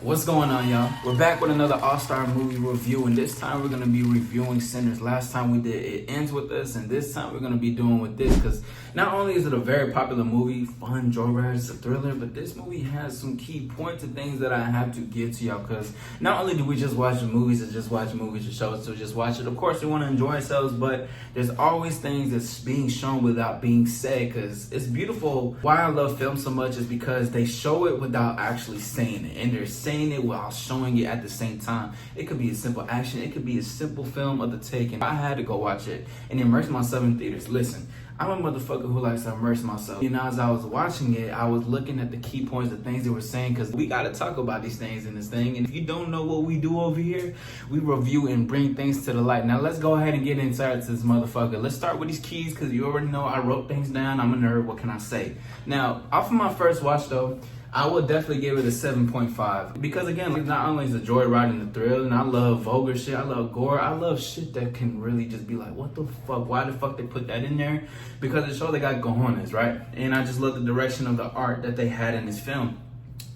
What's going on, y'all? We're back with another AllStar movie review, and this time we're going to be reviewing Sinners. Last time we did It Ends With Us, and this time we're going to be doing with this, because not only is it a very popular movie, fun, joyride, it's a thriller, but this movie has some key points and things that I have to give to y'all, because not only do we just watch the movies or just watch movies or shows to just watch it, of course we want to enjoy ourselves, but there's always things that's being shown without being said, because it's beautiful. Why I love film so much is because they show it without actually saying it, and they're saying it while showing it at the same time. It could be a simple action, it could be a simple film of the take, and I had to go watch it and immerse myself in theaters. Listen, I'm a motherfucker who likes to immerse myself. You know, as I was watching it, I was looking at the key points, the things they were saying, because we got to talk about these things in this thing. And if you don't know what we do over here, we review and bring things to the light. Now, let's go ahead and get inside this motherfucker. Let's start with these keys, because you already know I wrote things down. I'm a nerd. What can I say? Now, off of my first watch, though, I would definitely give it a 7.5 because, again, not only is the joyride and the thrill, and I love vulgar shit, I love gore, I love shit that can really just be like, what the fuck, why the fuck they put that in there? Because it shows they got cojones, right? And I just love the direction of the art that they had in this film.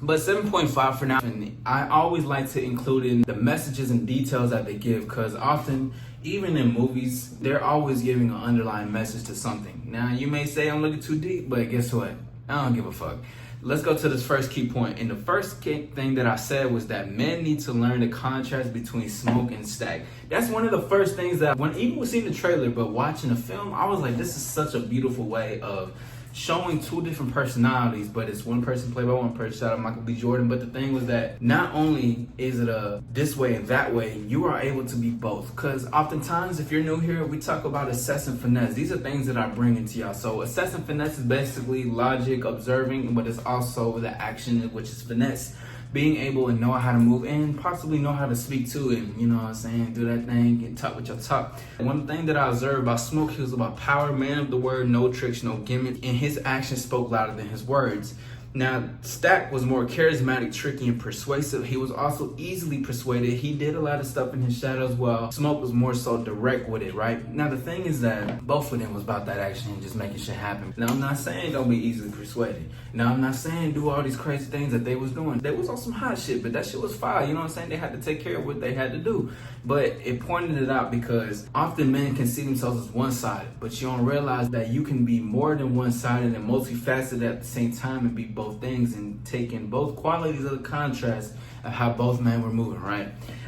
But 7.5 for now. And I always like to include in the messages and details that they give, because often, even in movies, they're always giving an underlying message to something. Now, you may say I'm looking too deep, but guess what? I don't give a fuck. Let's go to this first key point. And the first thing that I said was that men need to learn the contrast between smoke and stack. That's one of the first things that, when even we seen the trailer, but watching the film, I was like, this is such a beautiful way of showing two different personalities, but it's one person played by one person. Shout out Michael B. Jordan. But the thing was that not only is it a this way and that way, you are able to be both. Because oftentimes, if you're new here, we talk about assess and finesse. These are things that I bring into y'all. So assess and finesse is basically logic, observing, but it's also the action, which is finesse. Being able to know how to move and possibly know how to speak to it, you know what I'm saying, do that thing and talk with your talk. One thing that I observed about Smoke, he was about power, man of the word, no tricks, no gimmick, and his actions spoke louder than his words. Now, Stack was more charismatic, tricky, and persuasive. He was also easily persuaded. He did a lot of stuff in his shadows, while Smoke was more so direct with it, right? Now, the thing is that both of them was about that action and just making shit happen. Now, I'm not saying don't be easily persuaded. Now, I'm not saying do all these crazy things that they was doing. They was on some hot shit, but that shit was fire. You know what I'm saying? They had to take care of what they had to do. But it pointed it out because often men can see themselves as one-sided, but you don't realize that you can be more than one-sided and multifaceted at the same time and be both things, and taking both qualities of the contrast of how both men were moving, right?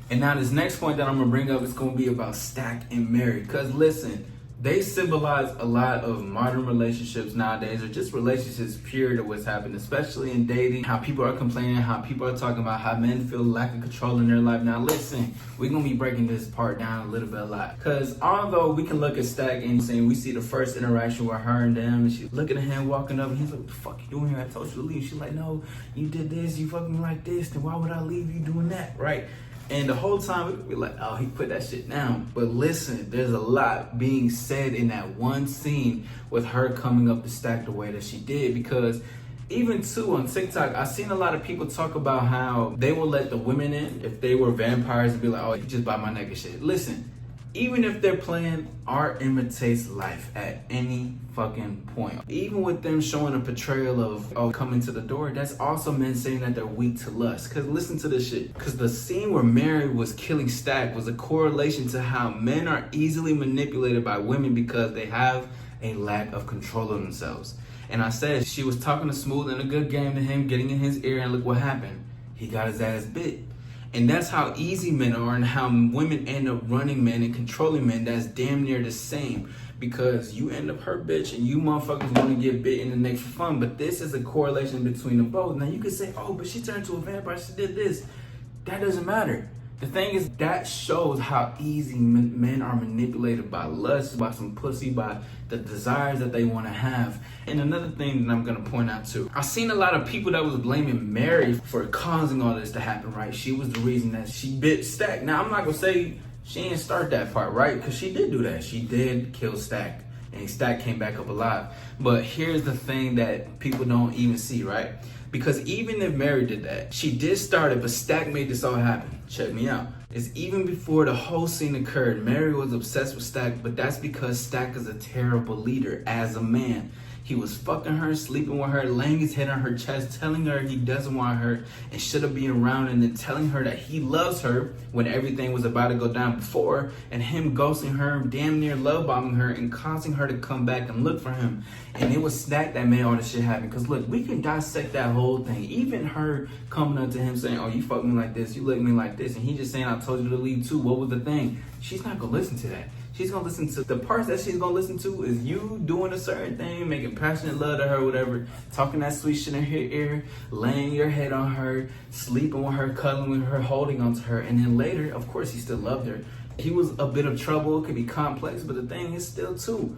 And now this next point that I'm gonna bring up is gonna be about Stack and Mary, because listen, they symbolize a lot of modern relationships nowadays, or just relationships period of what's happening, especially in dating, how people are complaining, how people are talking about how men feel lack of control in their life. Now listen, we're gonna be breaking this part down a little bit a lot, because although we can look at Stack and saying we see the first interaction with her and them, and she's looking at him walking up and he's like, what the fuck you doing here? I told you to leave. She's like, no, you did this, you fucking like this, then why would I leave you doing that, right? And the whole time we could be like, oh, he put that shit down. But listen, there's a lot being said in that one scene with her coming up the Stack the way that she did. Because even too on TikTok, I've seen a lot of people talk about how they will let the women in if they were vampires and be like, oh, you just buy my neck and shit. Listen, even if they're playing, art imitates life at any fucking point. Even with them showing a portrayal of, oh, coming to the door, that's also men saying that they're weak to lust. Because listen to this shit. Because the scene where Mary was killing Stack was a correlation to how men are easily manipulated by women because they have a lack of control of themselves. And I said she was talking to Smooth in a good game to him, getting in his ear, and look what happened. He got his ass bit. And that's how easy men are, and how women end up running men and controlling men. That's damn near the same, because you end up hurt bitch and you motherfuckers want to get bit in the neck for fun. But this is a correlation between them both. Now you could say, oh, but she turned to a vampire, she did this. That doesn't matter. The thing is, that shows how easy men are manipulated by lust, by some pussy, by the desires that they want to have. And another thing that I'm going to point out too, I've seen a lot of people that was blaming Mary for causing all this to happen, right? She was the reason that she bit Stack. Now, I'm not going to say she didn't start that part, right? Because she did do that. She did kill Stack, and Stack came back up alive. But here's the thing that people don't even see, right? Because even if Mary did that, she did start it, but Stack made this all happen. Check me out. It's even before the whole scene occurred, Mary was obsessed with Stack, but that's because Stack is a terrible leader as a man. He was fucking her, sleeping with her, laying his head on her chest, telling her he doesn't want her and shouldn't be around, and then telling her that he loves her when everything was about to go down before, and him ghosting her, damn near love bombing her, and causing her to come back and look for him. And it was Stack that made all this shit happen. Because look, we can dissect that whole thing. Even her coming up to him saying, oh, you fucked me like this, you looked at me like this, and he just saying, I told you to leave too. What was the thing? She's not gonna listen to that. She's gonna listen to the parts that she's gonna listen to is you doing a certain thing, making passionate love to her, whatever, talking that sweet shit in her ear, laying your head on her, sleeping with her, cuddling with her, holding onto her. And then later, of course, he still loved her. He was a bit of trouble, it could be complex, but the thing is still too,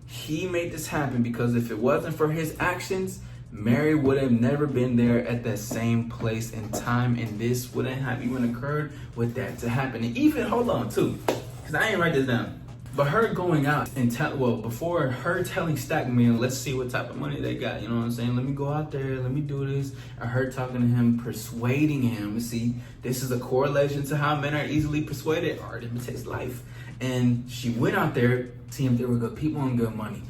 he made this happen because if it wasn't for his actions, Mary would have never been there at that same place and time, and this wouldn't have even occurred with that to happen. And even, hold on too, because I ain't write this down. But her going out and before her telling Stack, man, let's see what type of money they got, you know what I'm saying? Let me go out there, let me do this. And her talking to him, persuading him. See, this is a correlation to how men are easily persuaded. Art imitates life. And she went out there, seeing if they were good people and good money.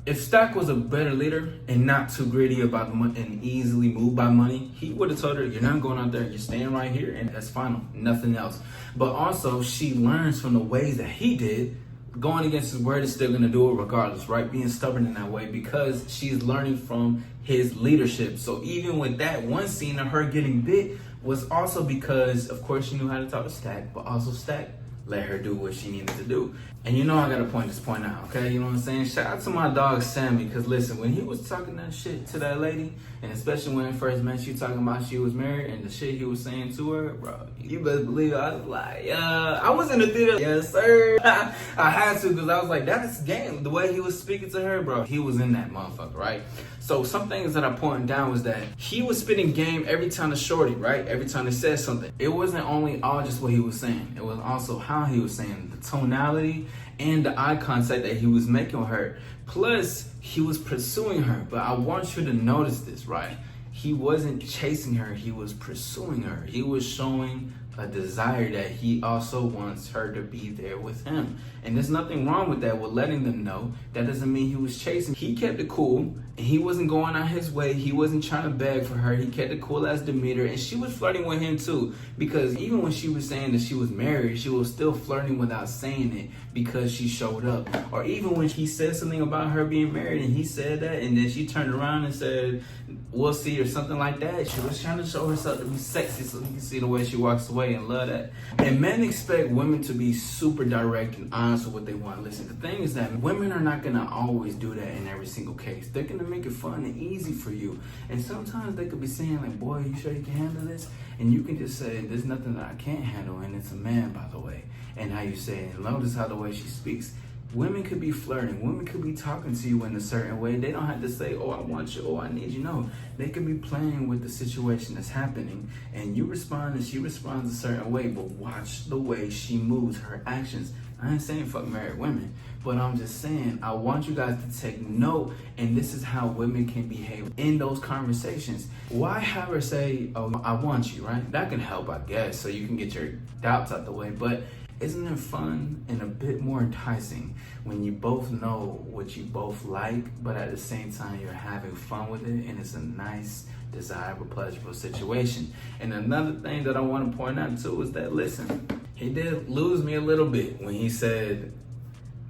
If Stack was a better leader and not too greedy about the money and easily moved by money, he would have told her, you're not going out there, you're staying right here, and that's final, nothing else. But also, she learns from the ways that he did. Going against his word is still going to do it regardless, right? Being stubborn in that way because she's learning from his leadership. So even with that one scene of her getting bit was also because, of course, she knew how to talk to Stack, but also Stack let her do what she needed to do. And you know I gotta point this point out, okay? You know what I'm saying? Shout out to my dog Sammy, because listen, when he was talking that shit to that lady, and especially when I first met you talking about she was married and the shit he was saying to her, bro, you better believe I was like, I was in the theater, yes sir. I had to, because I was like, that's game. The way he was speaking to her, bro, he was in that motherfucker, right? So some things that I pointed down was that he was spitting game every time the shorty, right? Every time they said something. It wasn't only all just what he was saying. It was also how he was saying, the tonality and the eye contact that he was making with her. Plus, he was pursuing her. But I want you to notice this, right? He wasn't chasing her, he was pursuing her. He was showing a desire that he also wants her to be there with him. And there's nothing wrong with that, with letting them know. That doesn't mean he was chasing. He kept it cool, and he wasn't going out his way. He wasn't trying to beg for her. He kept it cool as Demeter, and she was flirting with him too. Because even when she was saying that she was married, she was still flirting without saying it because she showed up. Or even when he said something about her being married, and he said that, and then she turned around and said, we'll see, or something like that. She was trying to show herself to be sexy so you can see the way she walks away and love that. And men expect women to be super direct and honest with what they want. Listen, the thing is that women are not gonna always do that in every single case. They're gonna make it fun and easy for you. And sometimes they could be saying like, boy, you sure you can handle this? And you can just say, there's nothing that I can't handle, and it's a man, by the way. And how you say it, and notice how the way she speaks. Women could be flirting. Women could be talking to you in a certain way. They don't have to say, oh, I want you, oh, I need you. No, they could be playing with the situation that's happening, and you respond and she responds a certain way, but watch the way she moves, her actions. I ain't saying fuck married women, but I'm just saying I want you guys to take note, and this is how women can behave in those conversations. Why have her say, oh, I want you, right? That can help, I guess, so you can get your doubts out the way, but isn't it fun and a bit more enticing when you both know what you both like, but at the same time you're having fun with it, and it's a nice, desirable, pleasurable situation? And another thing that I want to point out too is that, listen, he did lose me a little bit when he said,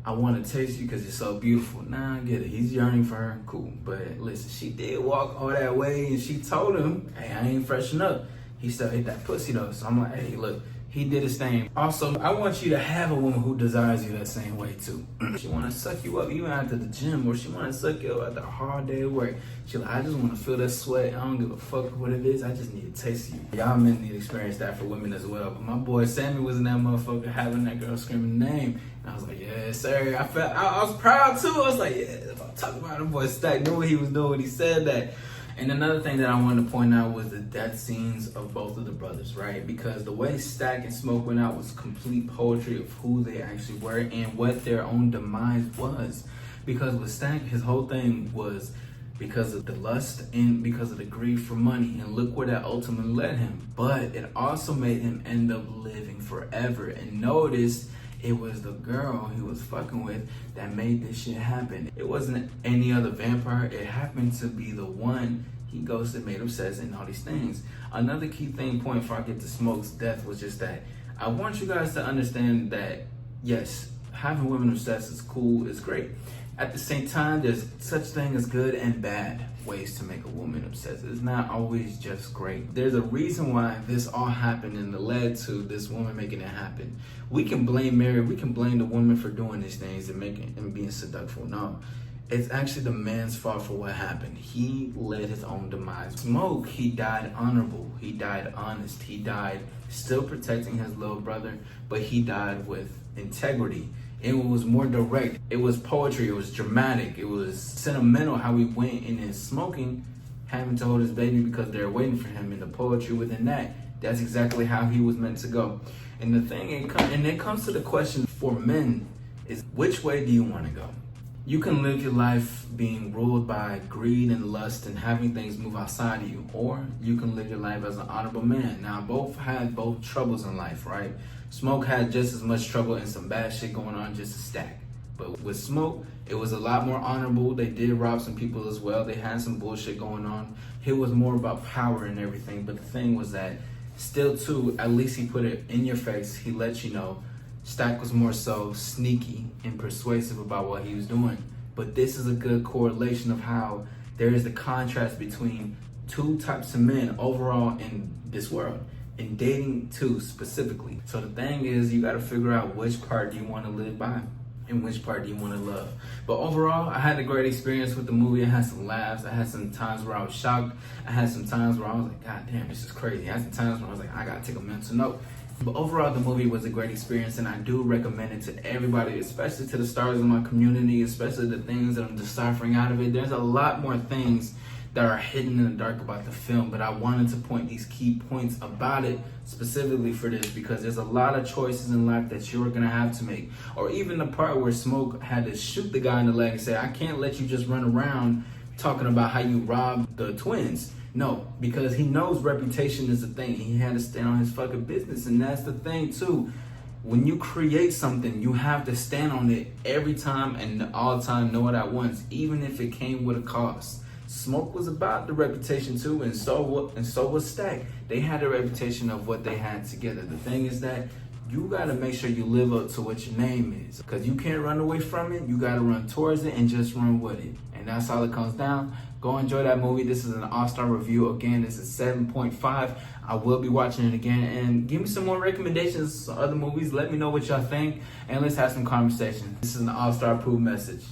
I want to taste you because you're so beautiful. Nah, I get it. He's yearning for her. Cool. But listen, she did walk all that way, and she told him, hey, I ain't freshen up. He still ate that pussy though. So I'm like, hey, look, he did his thing. Also, I want you to have a woman who desires you that same way too. She want to suck you up even after the gym, or she want to suck you up after a hard day of work. She like, I just want to feel that sweat. I don't give a fuck what it is. I just need to taste you. Y'all men need to experience that for women as well. But my boy Sammy was in that motherfucker having that girl screaming the name. And I was like, yes, sir. I was proud too. I was like, yeah, if I'm talking about him, boy Stack knew what he was doing when he said that. And another thing that I wanted to point out was the death scenes of both of the brothers, right? Because the way Stack and Smoke went out was complete poetry of who they actually were and what their own demise was. Because with Stack, his whole thing was because of the lust and because of the greed for money. And look where that ultimately led him. But it also made him end up living forever. And notice, It was the girl he was fucking with that made this shit happen. It wasn't any other vampire. It happened to be the one he ghosted, made obsessed, and all these things. Another key thing point before I get to Smoke's death was just that I want you guys to understand that, yes, having women obsessed is cool, it's great. At the same time, there's such thing as good and bad ways to make a woman obsessed. It's not always just great. There's a reason why this all happened and it led to this woman making it happen. We can blame Mary, we can blame the woman for doing these things and being seductive. No, it's actually the man's fault for what happened. He led his own demise. Smoke, he died honorable, he died honest, he died still protecting his little brother, but he died with integrity. It was more direct. It was poetry. It was dramatic. It was sentimental how he went in his smoking, having to hold his baby because they're waiting for him. And the poetry within that, that's exactly how he was meant to go. And the thing, it comes to the question for men is, which way do you want to go? You can live your life being ruled by greed and lust and having things move outside of you, or you can live your life as an honorable man. Now, both had both troubles in life, right? Smoke had just as much trouble and some bad shit going on, just a stack. But with Smoke, it was a lot more honorable. They did rob some people as well. They had some bullshit going on. It was more about power and everything. But the thing was that still too, at least he put it in your face. He let you know. Stack was more so sneaky and persuasive about what he was doing. But this is a good correlation of how there is the contrast between two types of men overall in this world, in dating too specifically. So the thing is, you got to figure out which part do you want to live by and which part do you want to love. But overall, I had a great experience with the movie. I had some laughs. I had some times where I was shocked. I had some times where I was like, God damn, this is crazy. I had some times where I was like, I got to take a mental note. But overall, the movie was a great experience, and I do recommend it to everybody, especially to the stars of my community, especially the things that I'm deciphering out of it. There's a lot more things that are hidden in the dark about the film, but I wanted to point these key points about it specifically for this because there's a lot of choices in life that you're gonna have to make. Or even the part where Smoke had to shoot the guy in the leg and say, I can't let you just run around talking about how you robbed the twins. No, because he knows reputation is a thing. He had to stand on his fucking business, and that's the thing too. When you create something, you have to stand on it every time and all the time, know it at once, even if it came with a cost. Smoke was about the reputation too, and so was Stack. They had a reputation of what they had together. The thing is that you gotta make sure you live up to what your name is, because you can't run away from it. You gotta run towards it and just run with it. And that's all it comes down. Go enjoy that movie. This is an AllStar review. Again, this is 7.5. I will be watching it again. And give me some more recommendations of other movies. Let me know what y'all think. And let's have some conversation. This is an AllStar approved message.